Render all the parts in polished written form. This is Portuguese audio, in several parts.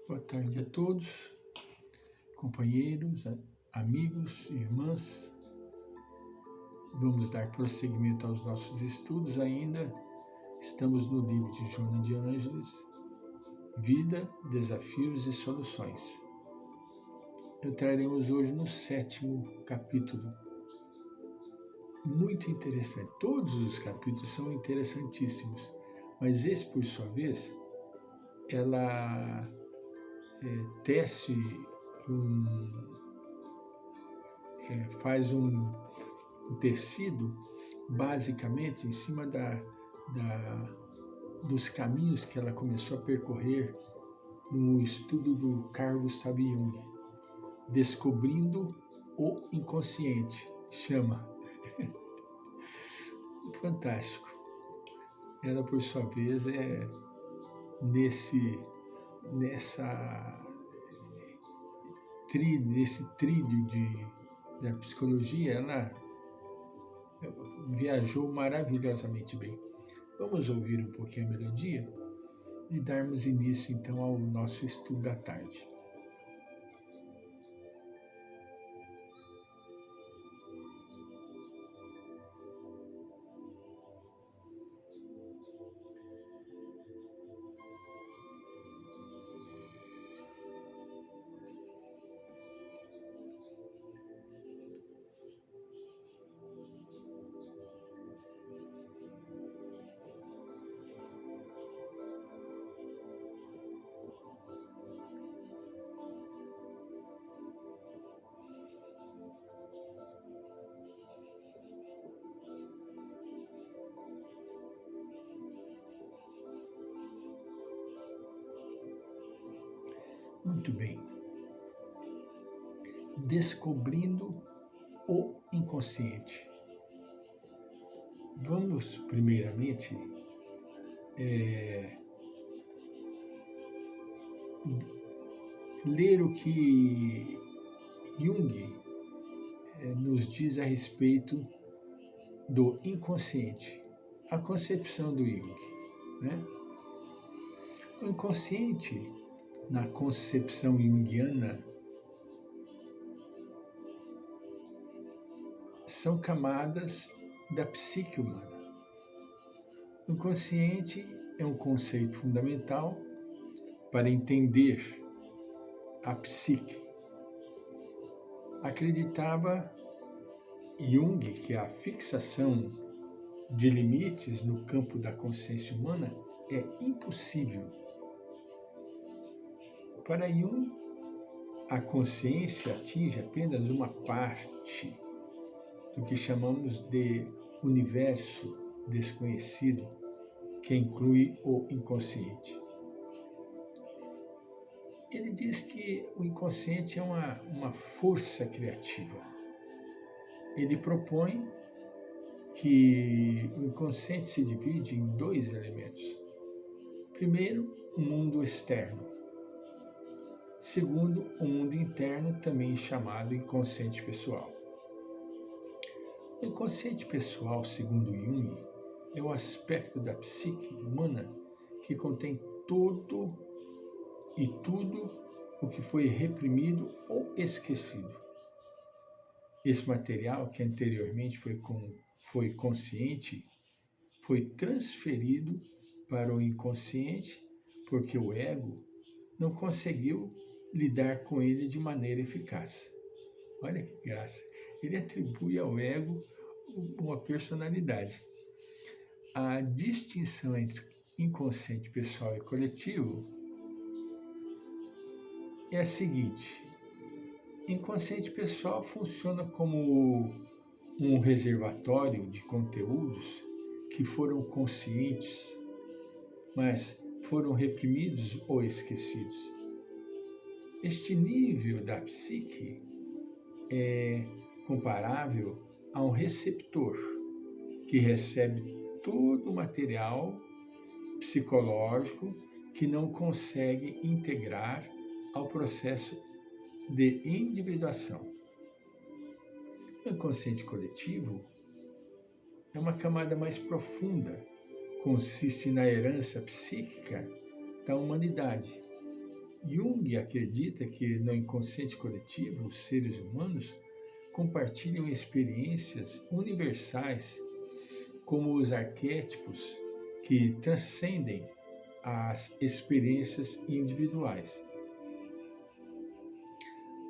Boa tarde a todos, companheiros, amigos, irmãs. Vamos dar prosseguimento aos nossos estudos ainda. Estamos no livro de Joana de Ângeles, Vida, Desafios e Soluções. Entraremos hoje no 7º capítulo. Muito interessante. Todos os capítulos são interessantíssimos, mas esse, por sua vez, ela faz um tecido basicamente em cima dos caminhos que ela começou a percorrer no estudo do Carl Gustav Jung, Descobrindo o Inconsciente, chama. Fantástico. Ela, por sua vez, nesse trilho da psicologia, ela viajou maravilhosamente bem. Vamos ouvir um pouquinho a melodia e darmos início então ao nosso estudo da tarde. Muito bem. Descobrindo o inconsciente. Vamos, primeiramente, ler o que Jung nos diz a respeito do inconsciente, a concepção do Jung, né? O inconsciente, na concepção junguiana, são camadas da psique humana. O inconsciente é um conceito fundamental para entender a psique. Acreditava Jung que a fixação de limites no campo da consciência humana é impossível. Para Jung, a consciência atinge apenas uma parte do que chamamos de universo desconhecido, que inclui o inconsciente. Ele diz que o inconsciente é uma força criativa. Ele propõe que o inconsciente se divide em 2 elementos. Primeiro, o mundo externo. Segundo, o mundo interno, também chamado inconsciente pessoal. O inconsciente pessoal, segundo Jung, é o aspecto da psique humana que contém todo e tudo o que foi reprimido ou esquecido. Esse material, que anteriormente foi consciente, foi transferido para o inconsciente porque o ego não conseguiu lidar com ele de maneira eficaz. Olha que graça! Ele atribui ao ego uma personalidade. A distinção entre inconsciente pessoal e coletivo é a seguinte: inconsciente pessoal funciona como um reservatório de conteúdos que foram conscientes, mas foram reprimidos ou esquecidos. Este nível da psique é comparável a um receptor que recebe todo o material psicológico que não consegue integrar ao processo de individuação. O inconsciente coletivo é uma camada mais profunda, consiste na herança psíquica da humanidade Jung acredita que no inconsciente coletivo, os seres humanos compartilham experiências universais, como os arquétipos que transcendem as experiências individuais.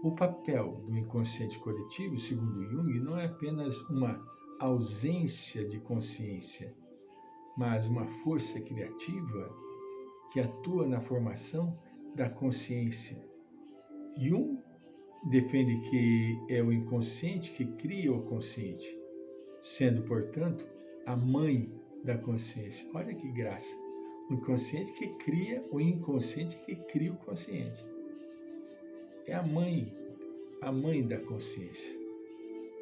O papel do inconsciente coletivo, segundo Jung, não é apenas uma ausência de consciência, mas uma força criativa que atua na formação da consciência. Jung defende que é o inconsciente que cria o consciente, sendo, portanto, a mãe da consciência. Olha que graça! O inconsciente que cria o inconsciente que cria o consciente. É a mãe da consciência.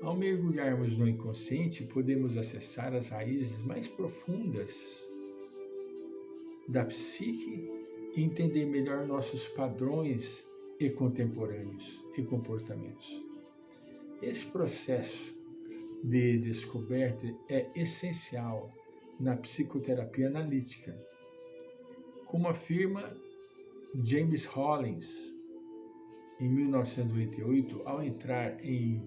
Ao mergulharmos no inconsciente, podemos acessar as raízes mais profundas da psique e entender melhor nossos padrões e contemporâneos e comportamentos. Esse processo de descoberta é essencial na psicoterapia analítica. Como afirma James Hollins, em 1988, ao entrar em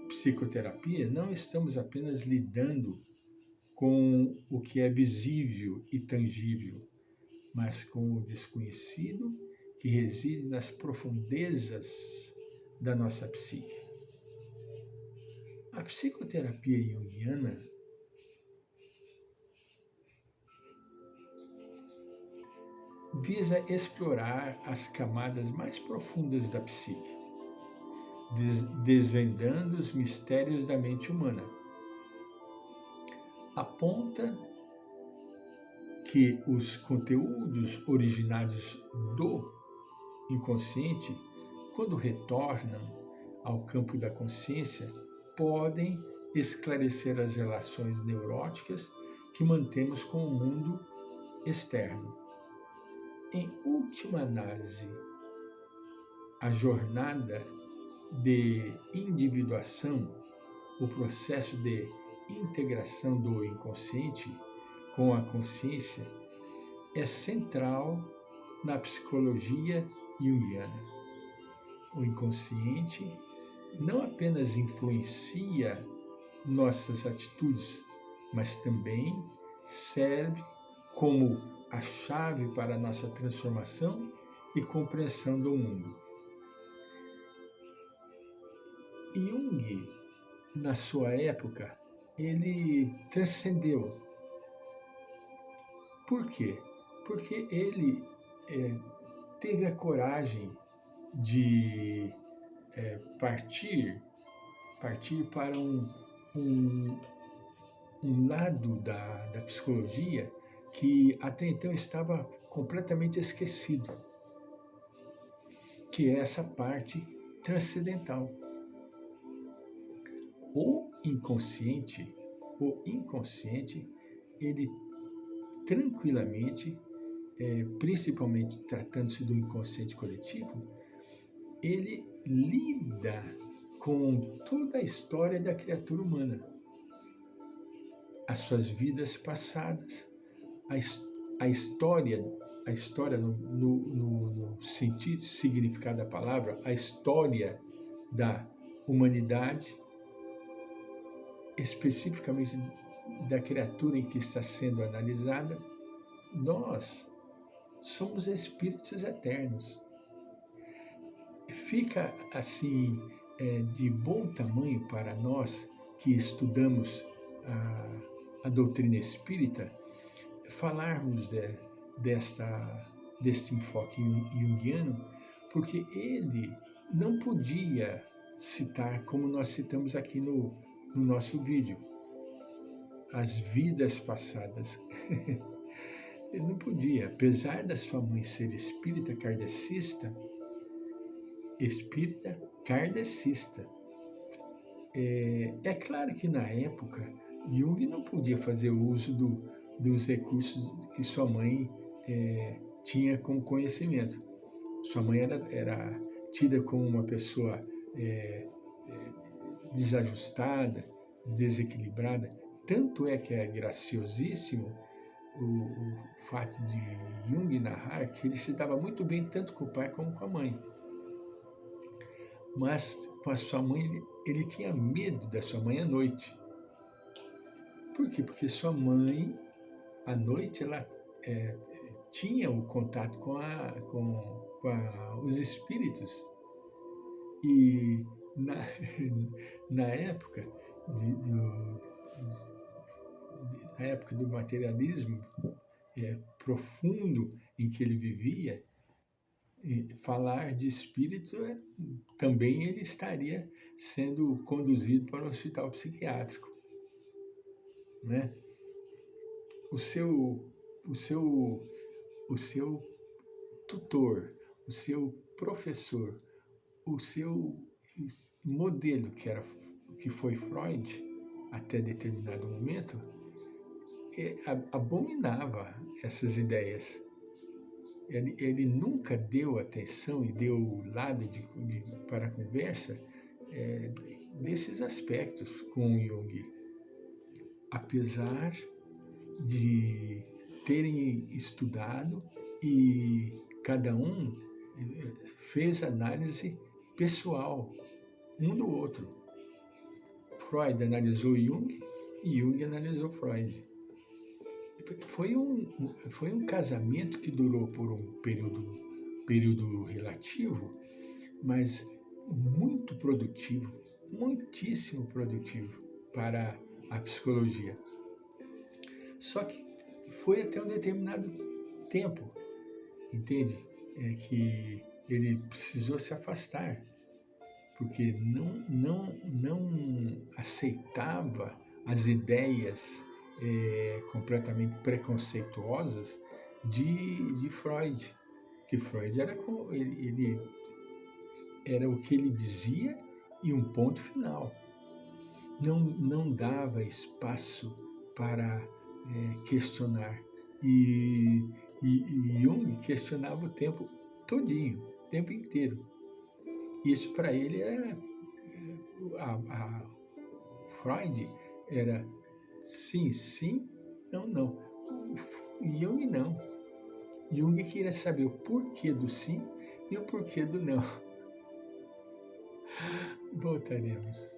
psicoterapia, não estamos apenas lidando com o que é visível e tangível, mas com o desconhecido que reside nas profundezas da nossa psique. A psicoterapia junguiana visa explorar as camadas mais profundas da psique, desvendando os mistérios da mente humana. Aponta que os conteúdos originários do inconsciente, quando retornam ao campo da consciência, podem esclarecer as relações neuróticas que mantemos com o mundo externo. Em última análise, a jornada de individuação, o processo de integração do inconsciente com a consciência é central na psicologia junguiana. O inconsciente não apenas influencia nossas atitudes, mas também serve como a chave para a nossa transformação e compreensão do mundo. Jung, na sua época, ele transcendeu. Por quê? Porque ele teve a coragem de partir para um lado da psicologia que até então estava completamente esquecido, que é essa parte transcendental. O inconsciente, ele tranquilamente, principalmente tratando-se do inconsciente coletivo, ele lida com toda a história da criatura humana, as suas vidas passadas, a história no sentido, significado da palavra, a história da humanidade, especificamente da criatura em que está sendo analisada. Nós somos espíritos eternos. Fica assim de bom tamanho para nós que estudamos a doutrina espírita falarmos deste enfoque junguiano, porque ele não podia citar, como nós citamos aqui no nosso vídeo, as vidas passadas. Ele não podia, apesar da sua mãe ser espírita kardecista, é claro que na época Jung não podia fazer uso dos recursos que sua mãe tinha como conhecimento. Sua mãe era tida como uma pessoa desajustada, desequilibrada. Tanto é que é graciosíssimo o fato de Jung narrar que ele se dava muito bem tanto com o pai como com a mãe. Mas com a sua mãe, ele tinha medo da sua mãe à noite. Por quê? Porque sua mãe, à noite, ela tinha o contato com os espíritos. E na época na época do materialismo profundo em que ele vivia, falar de espírito também ele estaria sendo conduzido para o hospital psiquiátrico, né? O seu tutor, o seu professor, o seu modelo, que foi Freud, até determinado momento, abominava essas ideias. Ele nunca deu atenção e deu lado para a conversa desses aspectos com Jung, apesar de terem estudado e cada um fez análise pessoal um do outro. Freud analisou Jung e Jung analisou Freud. Foi um casamento que durou por um período relativo, mas muito produtivo, muitíssimo produtivo para a psicologia. Só que foi até um determinado tempo, entende? Que ele precisou se afastar, porque não aceitava as ideias completamente preconceituosas de Freud. Que Freud era o que ele dizia e um ponto final. Não dava espaço para questionar. E Jung questionava o tempo todinho, o tempo inteiro. Isso para ele era... Freud era sim, sim, não, não. Jung não. Jung queria saber o porquê do sim e o porquê do não. Voltaremos.